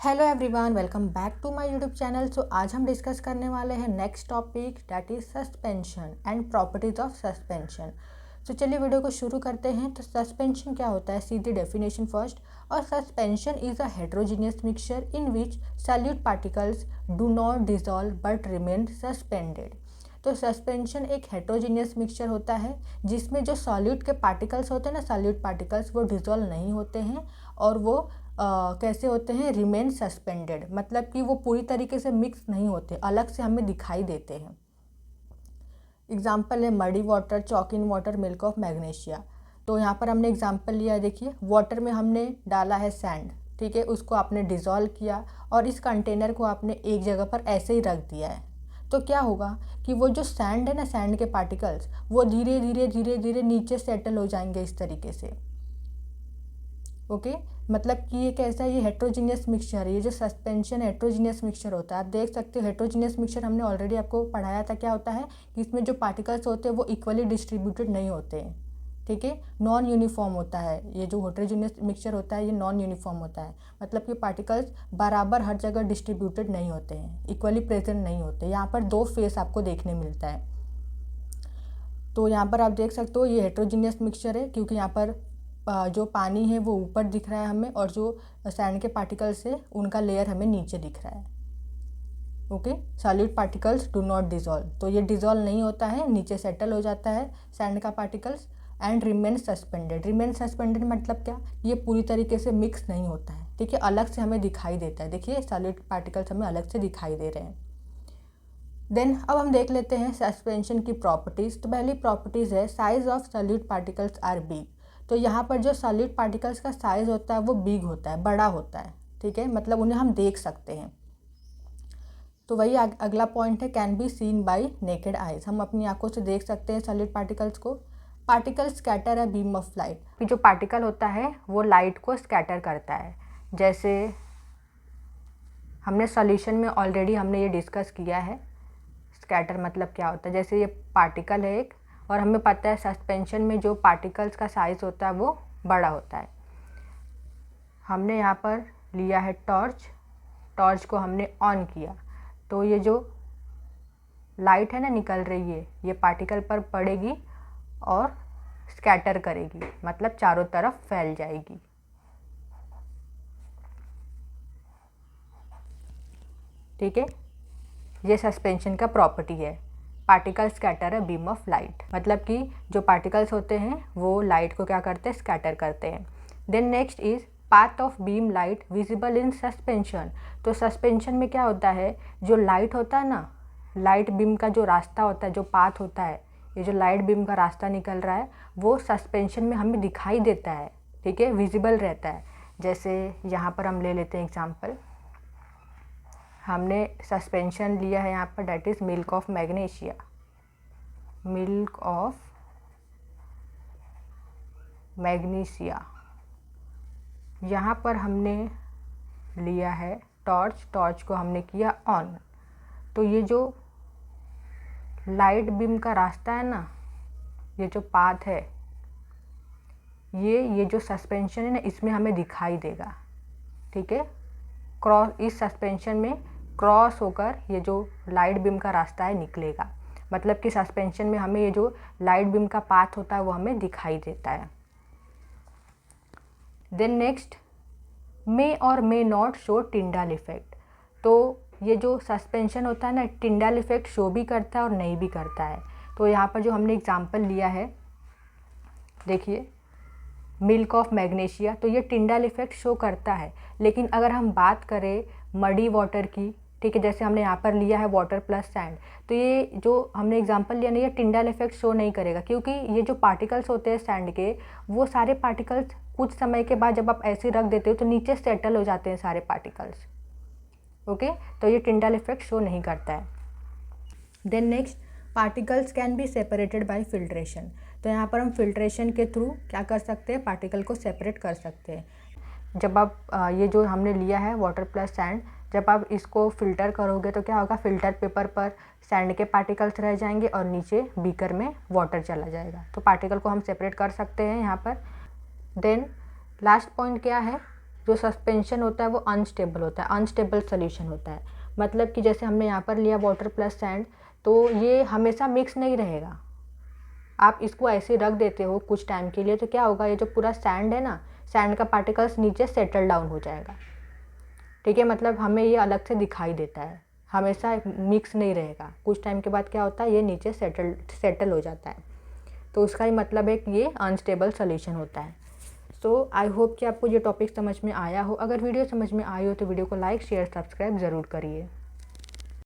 Hello everyone, welcome back to my YouTube channel. So आज हम discuss करने वाले हैं next topic, that is suspension and properties of suspension. तो चलिए वीडियो को शुरू करते हैं। तो सस्पेंशन क्या होता है, सीधी डेफिनेशन फर्स्ट। और suspension is a heterogeneous mixture in which solute particles do not dissolve but remain suspended. तो सस्पेंशन एक हेट्रोजीनियस मिक्सचर होता है जिसमें जो सॉल्यूट के पार्टिकल्स होते हैं ना, सॉल्यूट पार्टिकल्स, वो डिसॉल्व नहीं होते हैं और वो कैसे होते हैं, रिमेन सस्पेंडेड, मतलब कि वो पूरी तरीके से मिक्स नहीं होते, अलग से हमें दिखाई देते हैं। एग्जाम्पल है muddy water, chalk in water, milk of magnesia. तो यहाँ पर हमने एग्जाम्पल लिया है, देखिए वाटर में हमने डाला है सैंड, ठीक है, उसको आपने डिज़ोल्व किया और इस कंटेनर को आपने एक जगह पर ऐसे ही रख दिया है। तो क्या होगा कि वो जो सैंड है ना, सैंड के पार्टिकल्स, वो धीरे धीरे धीरे धीरे नीचे सेटल हो जाएंगे इस तरीके से। ओके मतलब कि ये कैसा है, ये हेट्रोजीनियस मिक्सचर है। ये जो सस्पेंशन हेट्रोजीनियस मिक्सचर होता है, आप देख सकते हो हेट्रोजीनियस मिक्सचर हमने ऑलरेडी आपको पढ़ाया था। क्या होता है कि इसमें जो पार्टिकल्स होते हैं वो इक्वली डिस्ट्रीब्यूटेड नहीं होते हैं, ठीक है, नॉन यूनिफॉर्म होता है। ये जो हेट्रोजीनियस मिक्सचर होता है ये नॉन यूनिफॉर्म होता है, मतलब कि पार्टिकल्स बराबर हर जगह डिस्ट्रीब्यूटेड नहीं होते हैं, इक्वली प्रेजेंट नहीं होते। यहाँ पर दो फेस आपको देखने मिलता है। तो यहाँ पर आप देख सकते हो ये हेट्रोजीनियस मिक्सचर है, क्योंकि यहाँ पर जो पानी है वो ऊपर दिख रहा है हमें और जो सैंड के पार्टिकल्स है उनका लेयर हमें नीचे दिख रहा है। Okay, solid particles do not dissolve, तो ये डिज़ोल्व नहीं होता है, नीचे सेटल हो जाता है सैंड का particles. And remain suspended, remain suspended मतलब क्या, ये पूरी तरीके से मिक्स नहीं होता है, ठीक है, अलग से हमें दिखाई देता है। देखिए सॉलिड पार्टिकल्स हमें अलग से दिखाई दे रहे हैं। देन अब हम देख लेते हैं सस्पेंशन की प्रॉपर्टीज़। तो पहली प्रॉपर्टीज़ है size of solid particles are big. तो यहाँ पर जो सॉलिड पार्टिकल्स का साइज़ होता है वो बिग होता है, बड़ा होता है, ठीक है, मतलब उन्हें हम देख सकते हैं। तो वही अगला पॉइंट है, can be seen bye naked eyes, हम अपनी आंखों से देख सकते हैं सॉलिड पार्टिकल्स को। Particle scatter a beam of light, कि जो पार्टिकल होता है वो लाइट को स्कैटर करता है। जैसे हमने सॉल्यूशन में ऑलरेडी हमने ये डिस्कस किया है, स्कैटर मतलब क्या होता है। जैसे ये पार्टिकल है एक, और हमें पता है सस्पेंशन में जो पार्टिकल्स का साइज़ होता है वो बड़ा होता है। हमने यहाँ पर लिया है टॉर्च, टॉर्च को हमने ऑन किया तो ये जो लाइट है ना निकल रही है, ये पार्टिकल पर पड़ेगी और स्कैटर करेगी, मतलब चारों तरफ फैल जाएगी। ठीक है, ये सस्पेंशन का प्रॉपर्टी है, particle scatter a beam of light, मतलब कि जो पार्टिकल्स होते हैं वो लाइट को क्या करते हैं, स्कैटर करते हैं। Then next is path of beam light visible in suspension. तो सस्पेंशन में क्या होता है, जो लाइट होता है ना, लाइट बीम का जो रास्ता होता है, जो पाथ होता है, ये जो लाइट बीम का रास्ता निकल रहा है वो सस्पेंशन में हमें दिखाई देता है, ठीक है, विजिबल रहता है। जैसे यहाँ पर हम ले लेते हैं एग्जाम्पल, हमने सस्पेंशन लिया है यहाँ पर, that is milk of magnesia, milk of magnesia. यहाँ पर हमने लिया है टॉर्च, टॉर्च को हमने किया ऑन, तो ये जो लाइट बीम का रास्ता है ना, ये जो पाथ है, ये जो सस्पेंशन है ना, इसमें हमें दिखाई देगा, ठीक है, क्रॉस, इस सस्पेंशन में क्रॉस होकर ये जो लाइट बीम का रास्ता है निकलेगा, मतलब कि सस्पेंशन में हमें ये जो लाइट बीम का पाथ होता है वो हमें दिखाई देता है। देन नेक्स्ट, मे और may not show Tyndall effect. तो ये जो सस्पेंशन होता है ना, टिंडल इफेक्ट शो भी करता है और नहीं भी करता है। तो यहाँ पर जो हमने एग्जाम्पल लिया है, देखिए मिल्क ऑफ मैग्नीशिया, तो ये टिंडल इफेक्ट शो करता है। लेकिन अगर हम बात करें मडी वाटर की, ठीक है, जैसे हमने यहाँ पर लिया है वाटर प्लस सैंड, तो ये जो हमने एग्जांपल लिया ना, ये टिंडल इफेक्ट शो नहीं करेगा, क्योंकि ये जो पार्टिकल्स होते हैं सैंड के, वो सारे पार्टिकल्स कुछ समय के बाद जब आप ऐसे रख देते हो तो नीचे सेटल हो जाते हैं सारे पार्टिकल्स। ओके, तो ये टिंडल इफेक्ट शो नहीं करता है। Then next, particles can be separated by filtration. तो यहाँ पर हम फिल्ट्रेशन के थ्रू क्या कर सकते हैं, पार्टिकल को सेपरेट कर सकते हैं। जब आप ये जो हमने लिया है वाटर प्लस सैंड, जब आप इसको फ़िल्टर करोगे तो क्या होगा, फ़िल्टर पेपर पर सैंड के पार्टिकल्स रह जाएंगे और नीचे बीकर में वाटर चला जाएगा। तो पार्टिकल को हम सेपरेट कर सकते हैं यहाँ पर। देन लास्ट पॉइंट क्या है, जो सस्पेंशन होता है वो अनस्टेबल होता है, अनस्टेबल सोल्यूशन होता है। मतलब कि जैसे हमने यहाँ पर लिया वाटर प्लस सैंड, तो ये हमेशा मिक्स नहीं रहेगा। आप इसको ऐसे रख देते हो कुछ टाइम के लिए, तो क्या होगा, ये जो पूरा सैंड है ना, सैंड का पार्टिकल्स नीचे सेटल डाउन हो जाएगा। ठीक है, मतलब हमें ये अलग से दिखाई देता है, हमेशा मिक्स नहीं रहेगा। कुछ टाइम के बाद क्या होता है, ये नीचे सेटल हो जाता है। तो उसका ही मतलब है कि ये अनस्टेबल सोल्यूशन होता है। सो आई होप कि आपको ये टॉपिक समझ में आया हो। अगर वीडियो समझ में आई हो तो वीडियो को लाइक शेयर सब्सक्राइब ज़रूर करिए।